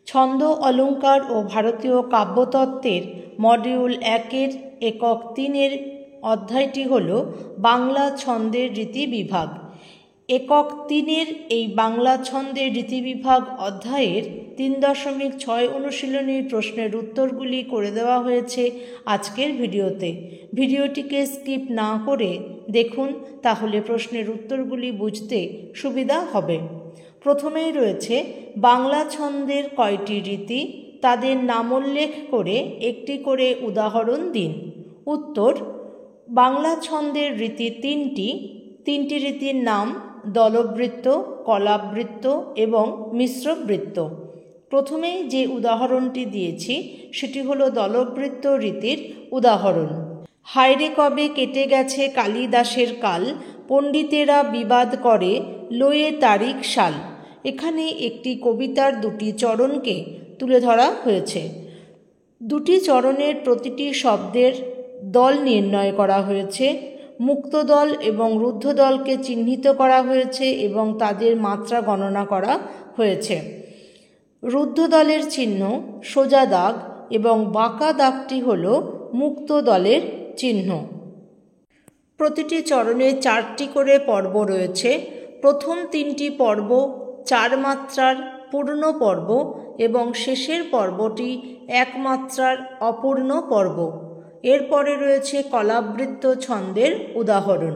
ছন্দ অলঙ্কার ও ভারতীয় কাব্যতত্ত্বের মডিউল 1-এর একক 3-এর অধ্যায়টি হল বাংলা ছন্দের রীতিবিভাগ। একক 3-এর এই বাংলা ছন্দের রীতিবিভাগ অধ্যায়ের 3.6 অনুশীলনীর প্রশ্নের উত্তরগুলি করে দেওয়া হয়েছে আজকের ভিডিওতে। ভিডিওটিকে স্কিপ না করে দেখুন, তাহলে প্রশ্নের উত্তরগুলি বুঝতে সুবিধা হবে। প্রথমেই রয়েছে বাংলা ছন্দের কয়টি রীতি, তাদের নামোল্লেখ করে একটি করে উদাহরণ দিন। উত্তর: বাংলা ছন্দের রীতি তিনটি রীতির নাম দলবৃত্ত, কলাবৃত্ত এবং মিশ্রবৃত্ত। প্রথমেই যে উদাহরণটি দিয়েছি সেটি হলো দলবৃত্ত রীতির উদাহরণ। হায়রে কবে কেটে গেছে কালিদাসের কাল, পণ্ডিতেরা বিবাদ করে লয়ে তারিখ সাল। এখানে একটি কবিতার দুটি চরণকে তুলে ধরা হয়েছে। দুটি চরণের প্রতিটি শব্দের দল নির্ণয় করা হয়েছে, মুক্ত দল এবং রুদ্ধ দলকে চিহ্নিত করা হয়েছে এবং তাদের মাত্রা গণনা করা হয়েছে। রুদ্ধ দলের চিহ্ন সোজা দাগ এবং বাঁকা দাগটি হল মুক্ত দলের চিহ্ন। প্রতিটি চরণে 4টি করে পর্ব রয়েছে। প্রথম 3টি পর্ব 4 মাত্রার পূর্ণ পর্ব এবং শেষের পর্বটি 1 মাত্রার অপূর্ণ পর্ব। এরপরে রয়েছে কলাবৃত্ত ছন্দের উদাহরণ।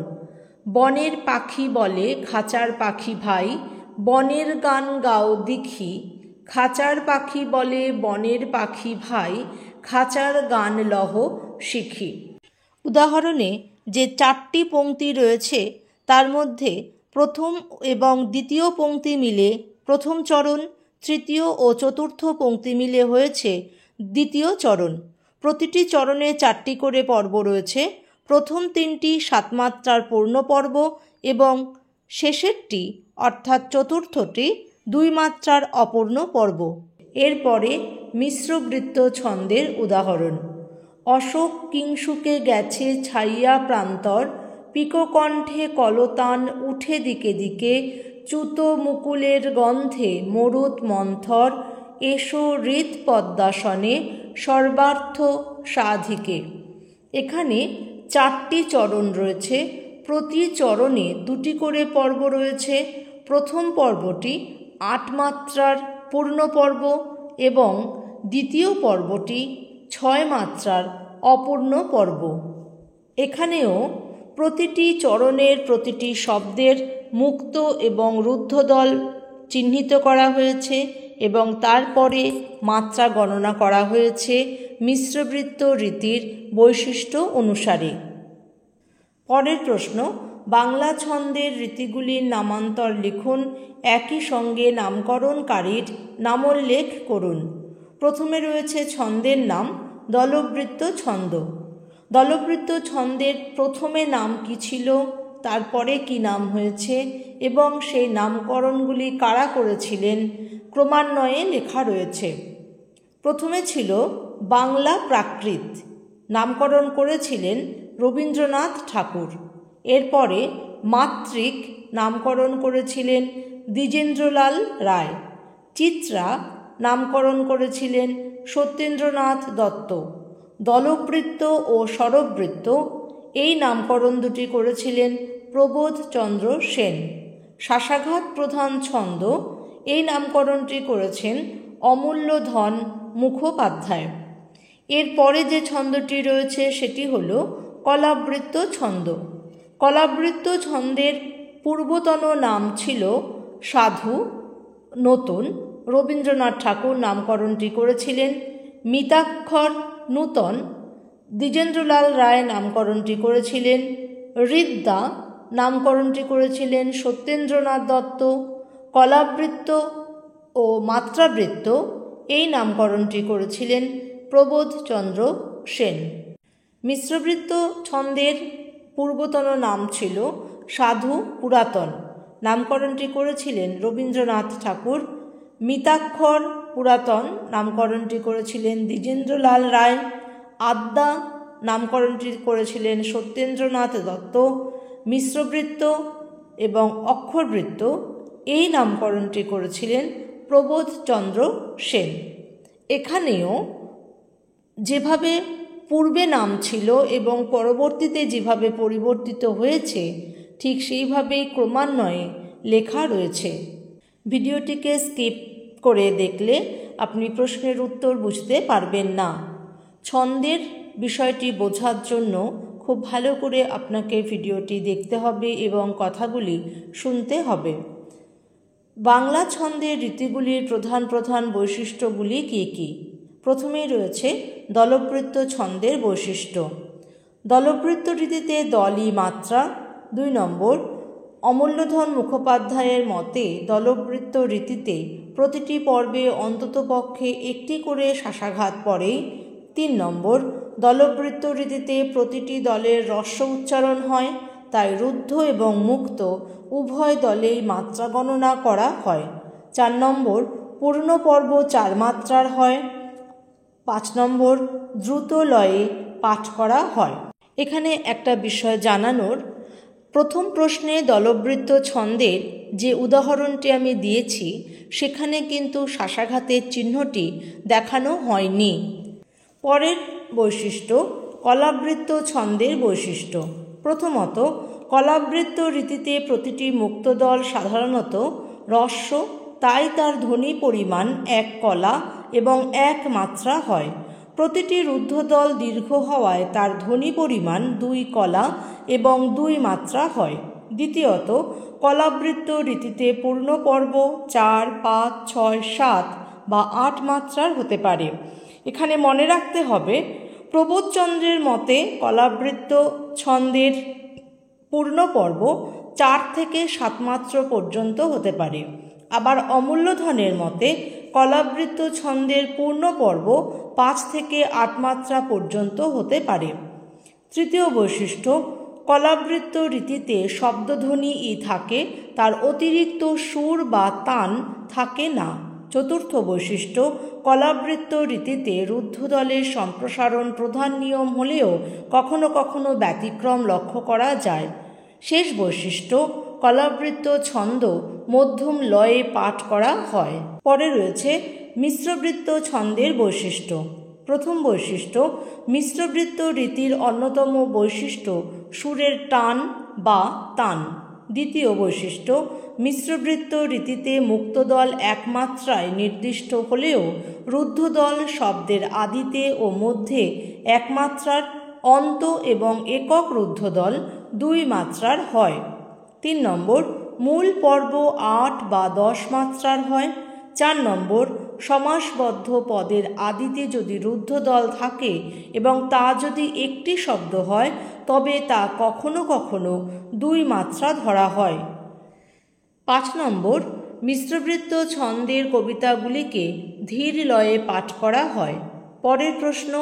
বনের পাখি বলে খাঁচার পাখি ভাই, বনের গান গাও দিখি। খাঁচার পাখি বলে বনের পাখি ভাই, খাঁচার গান লহ শিখি। উদাহরণে যে 4টি পংক্তি রয়েছে তার মধ্যে প্রথম এবং দ্বিতীয় পংক্তি মিলে প্রথম চরণ, তৃতীয় ও চতুর্থ পংক্তি মিলে হয়েছে দ্বিতীয় চরণ। প্রতিটি চরণে 4টি করে পর্ব রয়েছে। প্রথম 3টি 7 মাত্রার পূর্ণ পর্ব এবং শেষেরটি অর্থাৎ চতুর্থটি 2 মাত্রার অপূর্ণ পর্ব। এরপরে মিশ্রবৃত্ত ছন্দের উদাহরণ। অশোক কিংসুকে গেছে ছাইয়া প্রান্তর, পিককণ্ঠে কলতান উঠে দিকে দিকে, চ্যুত মুকুলের গন্ধে মরুত মন্থর, এসো হৃদ পদ্মাসনে সর্বার্থ সাধিকে। এখানে 4টি চরণ রয়েছে। প্রতি চরণে 2টি করে পর্ব রয়েছে। প্রথম পর্বটি 8 মাত্রার পূর্ণ পর্ব এবং দ্বিতীয় পর্বটি 6 মাত্রার অপূর্ণ পর্ব। এখানেও প্রতিটি চরণের প্রতিটি শব্দের মুক্ত এবং রুদ্ধ দল চিহ্নিত করা হয়েছে এবং তারপরে মাত্রা গণনা করা হয়েছে মিশ্রবৃত্ত রীতির বৈশিষ্ট্য অনুসারে। পরের প্রশ্ন, বাংলা ছন্দের রীতিগুলির নামান্তর লিখুন, একই সঙ্গে নামকরণকারীর নামোল্লেখ করুন। প্রথমে রয়েছে ছন্দের নাম দলবৃত্ত ছন্দ। দলবৃত্ত ছন্দের প্রথমে নাম কি ছিল, তারপরে কি নাম হয়েছে এবং সেই নামকরণগুলি কারা করেছিলেন ক্রমান্বয়ে লেখা রয়েছে। প্রথমে ছিল বাংলা প্রাকৃত, নামকরণ করেছিলেন রবীন্দ্রনাথ ঠাকুর। এরপরে মাতৃক, নামকরণ করেছিলেন দ্বিজেন্দ্রলাল রায়। চিত্রা, নামকরণ করেছিলেন সত্যেন্দ্রনাথ দত্ত। দলবৃত্ত ও স্বরবৃত্ত, এই নামকরণ দুটি করেছিলেন প্রবোধচন্দ্র সেন। শাসাঘাত প্রধান ছন্দ, এই নামকরণটি করেছেন অমূল্যধন মুখোপাধ্যায়। এরপরে যে ছন্দটি রয়েছে সেটি হল কলাবৃত্ত ছন্দ। কলাবৃত্ত ছন্দের পূর্বতন নাম ছিল সাধু নতুন। রবীন্দ্রনাথ ঠাকুর নামকরণটি করেছিলেন মিতাক্ষর নূতন। দ্বিজেন্দ্রলাল রায় নামকরণটি করেছিলেন হৃদ্যা, নামকরণটি করেছিলেন সত্যেন্দ্রনাথ দত্ত। কলাবৃত্ত ও মাত্রাবৃত্ত, এই নামকরণটি করেছিলেন প্রবোধচন্দ্র সেন। মিশ্রবৃত্ত ছন্দের পূর্বতন নাম ছিল সাধু পুরাতন, নামকরণটি করেছিলেন রবীন্দ্রনাথ ঠাকুর। মিতাক্ষর পুরাতন, নামকরণটি করেছিলেন দ্বিজেন্দ্রলাল রায়। আদ্যা, নামকরণটি করেছিলেন সত্যেন্দ্রনাথ দত্ত। মিশ্রবৃত্ত এবং অক্ষরবৃত্ত, এই নামকরণটি করেছিলেন প্রবোধচন্দ্র সেন। এখানেও যেভাবে পূর্বে নাম ছিল এবং পরবর্তীতে যেভাবে পরিবর্তিত হয়েছে ঠিক সেইভাবেই ক্রমান্বয়ে লেখা রয়েছে। ভিডিওটিকে স্কিপ করে দেখলে আপনি প্রশ্নের উত্তর বুঝতে পারবেন না। ছন্দের বিষয়টি বোঝার জন্য খুব ভালো করে আপনাকে ভিডিওটি দেখতে হবে এবং কথাগুলি শুনতে হবে। বাংলা ছন্দের রীতিগুলির প্রধান প্রধান বৈশিষ্ট্যগুলি কী কী? প্রথমেই রয়েছে দলবৃত্ত ছন্দের বৈশিষ্ট্য। দলবৃত্ত রীতিতে দলই মাত্রা। 2 নম্বর, অমূল্যধন মুখোপাধ্যায়ের মতে দলবৃত্ত রীতিতে প্রতিটি পর্বে অন্ততপক্ষে একটি করে শাসাঘাত পড়েই। 3 নম্বর, দলবৃত্ত রীতিতে প্রতিটি দলের হ্রস্ব উচ্চারণ হয়, তাই রুদ্ধ এবং মুক্ত উভয় দলেই মাত্রা গণনা করা হয়। 4 নম্বর, পূর্ণ পর্ব 4 মাত্রার হয়। 5 নম্বর, দ্রুত লয়ে পাঠ করা হয়। এখানে একটা বিষয় জানানোর, প্রথম প্রশ্নে দলবৃত্ত ছন্দের যে উদাহরণটি আমি দিয়েছি সেখানে কিন্তু শাসাঘাতের চিহ্নটি দেখানো হয়নি। পরের বৈশিষ্ট্য কলাবৃত্ত ছন্দের বৈশিষ্ট্য। প্রথমত, কলাবৃত্ত রীতিতে প্রতিটি মুক্তদল সাধারণত হ্রস্ব, তাই তার ধ্বনি পরিমাণ 1 কলা এবং 1 মাত্রা হয়। প্রতিটি রুদ্ধদল দীর্ঘ হওয়ায় তার ধ্বনি পরিমাণ 2 কলা এবং 2 মাত্রা হয়। দ্বিতীয়ত, কলাবৃত্ত রীতিতে পূর্ণ পর্ব 4, 5, 6, 7 বা 8 মাত্রার হতে পারে। এখানে মনে রাখতে হবে, প্রবোধচন্দ্রের মতে কলাবৃত্ত ছন্দের পূর্ণ পর্ব 4 থেকে 7 মাত্রা পর্যন্ত হতে পারে। আবার অমূল্যধনের মতে কলাবৃত্ত ছন্দের পূর্ণ পর্ব 5 থেকে 8 মাত্রা পর্যন্ত হতে পারে। তৃতীয় বৈশিষ্ট্য, কলাবৃত্ত রীতিতে শব্দধ্বনি থাকে, তার অতিরিক্ত সুর বা তান থাকে না। চতুর্থ বৈশিষ্ট্য, কলাবৃত্ত রীতিতে রুদ্ধদলের সম্প্রসারণ প্রধান নিয়ম হলেও কখনো কখনো ব্যতিক্রম লক্ষ্য করা যায়। শেষ বৈশিষ্ট্য, কলাবৃত্ত ছন্দ মধ্যম লয়ে পাঠ করা হয়। পরে রয়েছে মিশ্রবৃত্ত ছন্দের বৈশিষ্ট্য। প্রথম বৈশিষ্ট্য, মিশ্রবৃত্ত রীতির অন্যতম বৈশিষ্ট্য সুরের টান বা তান। দ্বিতীয় বৈশিষ্ট্য, মিশ্রবৃত্ত রীতিতে মুক্তদল 1 মাত্রায় নির্দিষ্ট হলেও রুদ্ধদল শব্দের আদিতে ও মধ্যে 1 মাত্রার, অন্ত এবং একক রুদ্ধদল 2 মাত্রার হয়। 3 নম্বর, মূল পর্ব 8 বা 10 মাত্রার হয়। 4 নম্বর, সমাসবদ্ধ পদের আদিতে যদি রুদ্ধদল থাকে এবং তা যদি একটি শব্দ হয় তবে তা কখনো কখনো 2 মাত্রা ধরা হয়। 5 নম্বর, মিশ্রবৃত্ত ছন্দের কবিতাগুলিকে ধীর লয়ে পাঠ করা হয়। পরের প্রশ্ন,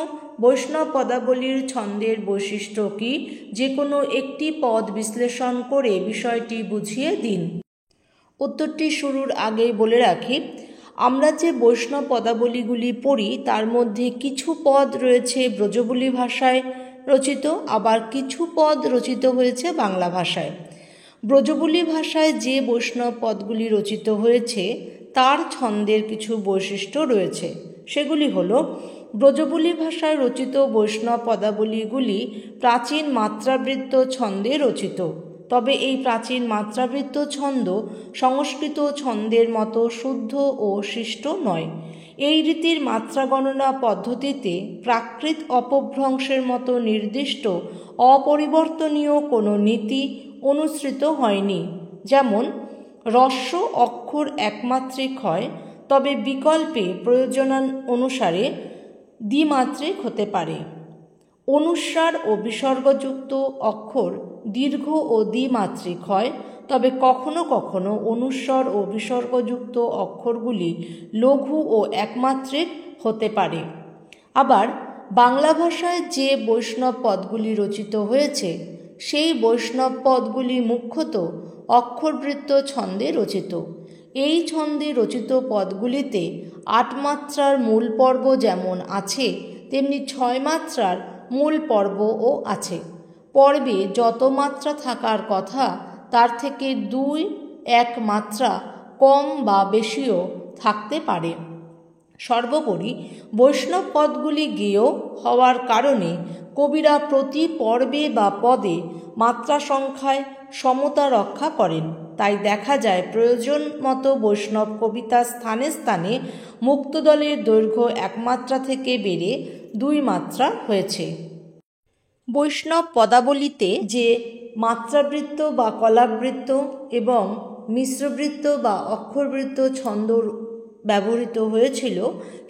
বৈষ্ণব পদাবলীর ছন্দের বৈশিষ্ট্য কি? যে কোনো একটি পদ বিশ্লেষণ করে বিষয়টি বুঝিয়ে দিন। উত্তরটি শুরুর আগেই বলে রাখি, আমরা যে বৈষ্ণব পদাবলীগুলি পড়ি তার মধ্যে কিছু পদ রয়েছে ব্রজবুলি ভাষায় রচিত, আবার কিছু পদ রচিত হয়েছে বাংলা ভাষায়। ব্রজবুলি ভাষায় যে বৈষ্ণব পদগুলি রচিত হয়েছে তার ছন্দের কিছু বৈশিষ্ট্য রয়েছে। সেগুলি হলো, ব্রজবুলি ভাষায় রচিত বৈষ্ণব পদাবলীগুলি প্রাচীন মাত্রাবৃত্ত ছন্দে রচিত। তবে এই প্রাচীন মাত্রাবৃত্ত ছন্দ সংস্কৃত ছন্দের মতো শুদ্ধ ও শিষ্ট নয়। এই রীতির মাত্রা গণনা পদ্ধতিতে প্রাকৃত অপভ্রংশের মতো নির্দিষ্ট অপরিবর্তনীয় কোনো নীতি অনুসৃত হয়নি। যেমন হ্রস্ব অক্ষর একমাত্রিক হয়, তবে বিকল্পে প্রয়োজনানুসারে দ্বিমাত্রিক হতে পারে। অনুস্বার ও বিসর্গযুক্ত অক্ষর দীর্ঘ ও দ্বিমাত্রিক হয়, তবে কখনো কখনো অনুস্বার ও বিসর্গযুক্ত অক্ষরগুলি লঘু ও একমাত্রিক হতে পারে। আবার বাংলা ভাষায় যে বৈষ্ণব পদগুলি রচিত হয়েছে সেই বৈষ্ণব পদগুলি মুখ্যত অক্ষরবৃত্ত ছন্দে রচিত। এই ছন্দে রচিত পদগুলিতে 8 মাত্রার মূল পর্ব যেমন আছে তেমনি 6 মাত্রার মূল পর্বও আছে। পর্বে যত মাত্রা থাকার কথা তার থেকে 2-1 মাত্রা কম বা বেশিও থাকতে পারে। সর্বোপরি বৈষ্ণব পদগুলি গেয় হওয়ার কারণে কবিরা প্রতি পর্বে বা পদে মাত্রা সংখ্যায় সমতা রক্ষা করেন। তাই দেখা যায় প্রয়োজন মতো বৈষ্ণব কবিতা স্থানে স্থানে মুক্তদলের দৈর্ঘ্য 1 মাত্রা থেকে বেড়ে 2 মাত্রা হয়েছে। বৈষ্ণব পদাবলিতে যে মাত্রাবৃত্ত বা কলাবৃত্ত এবং মিশ্রবৃত্ত বা অক্ষরবৃত্ত ছন্দ ব্যবহৃত হয়েছিল,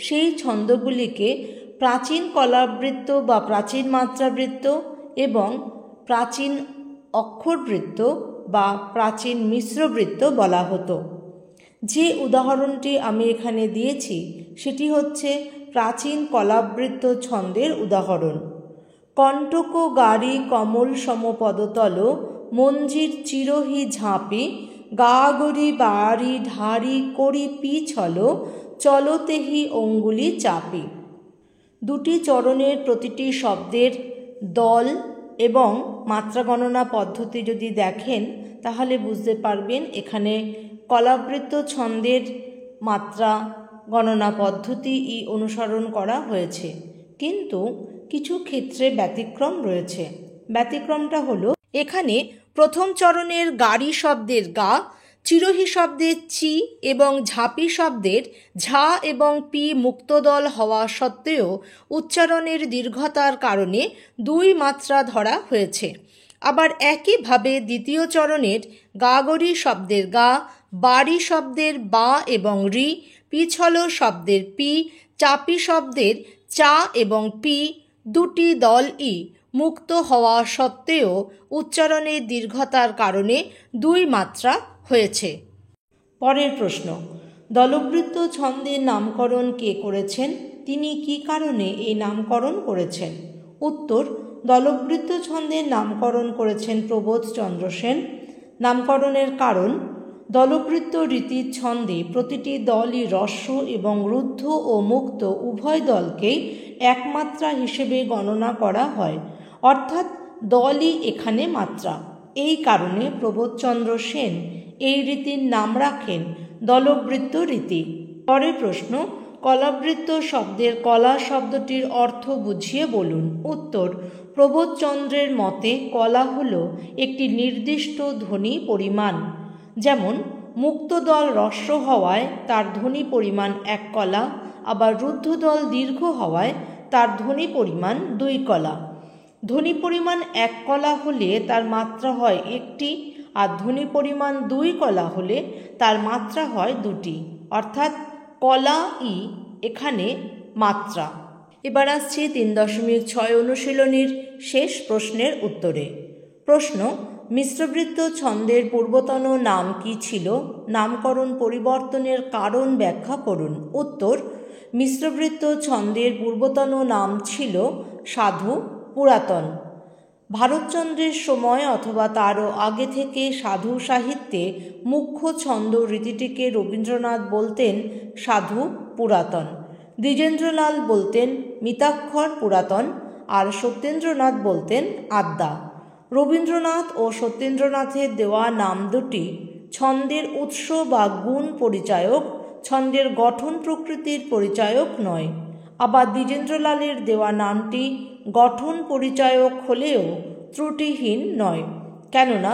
সেই ছন্দগুলিকে প্রাচীন কলাবৃত্ত বা প্রাচীন মাত্রাবৃত্ত এবং প্রাচীন অক্ষরবৃত্ত বা প্রাচীন মিশ্রবৃত্ত বলা হতো। যে উদাহরণটি আমি এখানে দিয়েছি সেটি হচ্ছে প্রাচীন কলাবৃত্ত ছন্দের উদাহরণ। কণ্টক গাড়ি কমল সমপদতল মঞ্জির চিরহি ঝাঁপি গাগরি বাড়ি ঢারি করি পিছল চলতেহি অঙ্গুলি চাপি। দুটি চরণের প্রতিটি শব্দের দল এবং মাত্রা গণনা পদ্ধতি যদি দেখেন তাহলে বুঝতে পারবেন এখানে কলাবৃত্ত ছন্দের মাত্রা গণনা পদ্ধতি অনুসরণ করা হয়েছে, কিন্তু কিছু ক্ষেত্রে ব্যতিক্রম রয়েছে। ব্যতিক্রমটা হলো এখানে প্রথম চরণের গাড়ি শব্দের গা, চিরহি শব্দের চি এবং ঝাঁপি শব্দের ঝা এবং পি মুক্তদল হওয়া সত্ত্বেও উচ্চারণের দীর্ঘতার কারণে 2 মাত্রা ধরা হয়েছে। আবার একইভাবে দ্বিতীয় চরণের গাগরি শব্দের গা, বাড়ি শব্দের বা এবং রি, পিছল শব্দের পি, চাপি শব্দের চা এবং পি দুটি দল মুক্ত হওয়া সত্ত্বেও উচ্চারণের দীর্ঘতার কারণে 2 মাত্রা হয়েছে। পরের প্রশ্ন, দলবৃত্ত ছন্দের নামকরণ কে করেছেন? তিনি কি কারণে এই নামকরণ করেছেন? উত্তর, দলবৃত্ত ছন্দের নামকরণ করেছেন প্রবোধচন্দ্র সেন। নামকরণের কারণ, দলবৃত্ত রীতির ছন্দে প্রতিটি দলই হ্রস্ব এবং রুদ্ধ ও মুক্ত উভয় দলকেই 1 মাত্রা হিসেবে গণনা করা হয়, অর্থাৎ দলই এখানে মাত্রা। এই কারণে প্রবোধচন্দ্র সেন এই রীতির নাম রাখেন দলবৃত্ত রীতি। পরের প্রশ্ন, কলাবৃত্ত শব্দের কলা শব্দটির অর্থ বুঝিয়ে বলুন। উত্তর, প্রবোধচন্দ্রের মতে কলা হল একটি নির্দিষ্ট ধ্বনি পরিমাণ। যেমন মুক্তদল হ্রস্ব হওয়ায় তার ধ্বনি পরিমাণ 1 কলা, আবার রুদ্ধদল দীর্ঘ হওয়ায় তার ধ্বনি পরিমাণ 2 কলা। ধ্বনি পরিমাণ 1 কলা হলে তার মাত্রা হয় 1টি, আর ধ্বনি পরিমাণ 2 কলা হলে তার মাত্রা হয় 2টি, অর্থাৎ কলা এখানে মাত্রা। এবার আসছি 3.6 অনুশীলনীর শেষ প্রশ্নের উত্তরে। প্রশ্ন, মিশ্রবৃত্ত ছন্দের পূর্বতন নাম কি ছিল? নামকরণ পরিবর্তনের কারণ ব্যাখ্যা করুন। উত্তর, মিশ্রবৃত্ত ছন্দের পূর্বতন নাম ছিল সাধু পুরাতন। ভারতচন্দ্রের সময় অথবা তারও আগে থেকে সাধু সাহিত্যে মুখ্য ছন্দ রীতিটিকে রবীন্দ্রনাথ বলতেন সাধু পুরাতন, দ্বিজেন্দ্রলাল বলতেন মিতাক্ষর পুরাতন, আর সত্যেন্দ্রনাথ বলতেন আদ্যা। রবীন্দ্রনাথ ও সত্যেন্দ্রনাথের দেওয়া নাম দুটি ছন্দের উৎস বা গুণ পরিচায়ক, ছন্দের গঠন প্রকৃতির পরিচায়ক নয়। আবার দ্বিজেন্দ্রলালের দেওয়া নামটি গঠন পরিচায়ক হলেও ত্রুটিহীন নয়, কেননা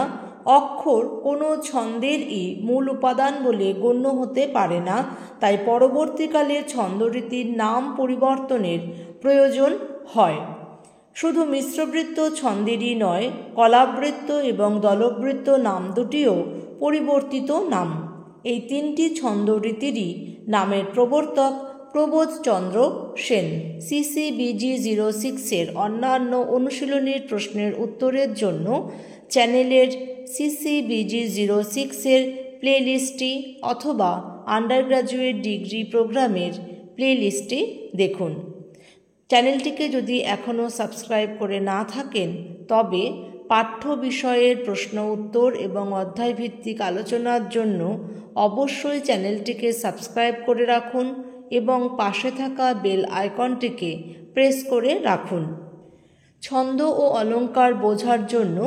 অক্ষর কোনো ছন্দেরই মূল উপাদান বলে গণ্য হতে পারে না। তাই পরবর্তীকালে ছন্দরীতির নাম পরিবর্তনের প্রয়োজন হয়। শুধু মিশ্রবৃত্ত ছন্দেরই নয়, কলাবৃত্ত এবং দলবৃত্ত নাম দুটিও পরিবর্তিত নাম। এই 3টি ছন্দরীতিরই নামের প্রবর্তক প্রবোধচন্দ্র সেন। CCBG 06-এর অন্যান্য অনুশীলনীর প্রশ্নের উত্তরের জন্য চ্যানেলের CCBG 06-এর প্লেলিস্টটি অথবা আন্ডার গ্র্যাজুয়েট ডিগ্রি প্রোগ্রামের প্লেলিস্টটি দেখুন। চ্যানেলটিকে যদি এখনও সাবস্ক্রাইব করে না থাকেন তবে পাঠ্য বিষয়ের প্রশ্ন উত্তর এবং অধ্যায়ভিত্তিক আলোচনার জন্য অবশ্যই চ্যানেলটিকে সাবস্ক্রাইব করে রাখুন এবং পাশে থাকা বেল আইকনটিকে প্রেস করে রাখুন। ছন্দ ও অলঙ্কার বোঝার জন্য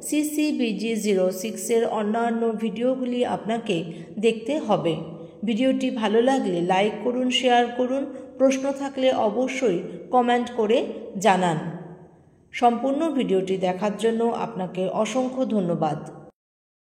CCBG 06-এর অন্যান্য ভিডিওগুলি আপনাকে দেখতে হবে। ভিডিওটি ভালো লাগলে লাইক করুন, শেয়ার করুন। প্রশ্ন থাকলে অবশ্যই কমেন্ট করে জানান। সম্পূর্ণ ভিডিওটি দেখার জন্য আপনাকে অসংখ্য ধন্যবাদ।